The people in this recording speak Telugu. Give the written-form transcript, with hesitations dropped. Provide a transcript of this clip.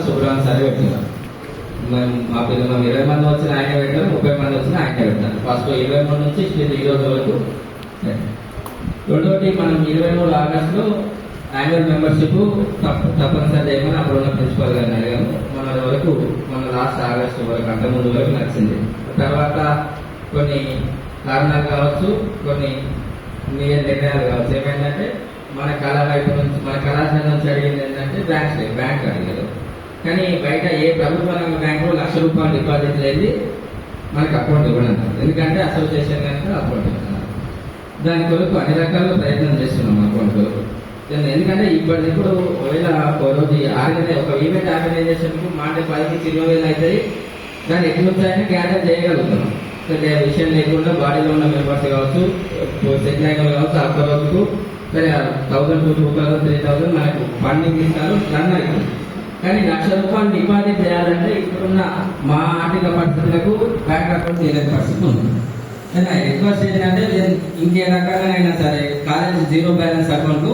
శుభ్రం సరే పెట్టినాం. మా పిల్లలు 20 మంది వచ్చిన ఆయన పెట్టారు, 30 మంది వచ్చిన ఆయన పెట్టారు. ఫస్ట్ 23 నుంచి ఈ రోజు వరకు. రెండోటి మనం 23 ఆగస్టులో యాన్యువల్ మెంబర్షిప్ తప్పనిసరి చేయమని అప్పుడున్న ప్రిన్సిపల్ గారిని అడిగాము. మన వరకు మన లాస్ట్ ఆగస్టు వరకు అంతకుముందు వరకు నచ్చింది. తర్వాత కొన్ని కారణాలు కావచ్చు, కొన్ని నిర్ణయాలు కావచ్చు. ఏమైందంటే మన కళా వైపు నుంచి, మన కళాశాల నుంచి అడిగింది ఏంటంటే బ్యాంక్ అడిగారు. కానీ బయట ఏ ప్రభుత్వ రంగ బ్యాంకులో ₹1,00,000 డిపాజిట్ లేదు, మనకు అకౌంట్ ఇవ్వడం. ఎందుకంటే అసోసియేషన్ కనుక అకౌంట్ ఇవ్వడం. దాని కొరకు అన్ని రకాల ప్రయత్నం చేస్తున్నాం అకౌంట్ కొరకు. ఎందుకంటే ఇప్పుడు ఒకవేళ రోజు ఒక ఈవెంట్ ఆర్గనైజేషన్కు మాట 10,000-20,000 అవుతాయి. దాన్ని ఎక్కడి నుంచి అయినా గ్యాదర్ చేయగలుగుతున్నాం. విషయం లేకుండా బాడీలో ఉన్న మెంబర్స్ కావచ్చు, సెటిల్ అయిన కావచ్చు, అక్క రోజుకు సరే 1,000, 2,000, 3,000 మనకు ఫండింగ్ ఇస్తారు, రన్ అవుతుంది. కానీ ₹1,00,000 డిపాజిట్ చేయాలంటే ఇప్పుడున్న మా ఆర్థిక పరిస్థితులకు బ్యాంక్ అకౌంట్ చేయలేని పరిస్థితి ఉంది. కానీ రిక్వెస్ట్ ఏంటంటే ఇంకే రకంగా అయినా సరే కాలేజ్ జీరో బ్యాలెన్స్ అకౌంట్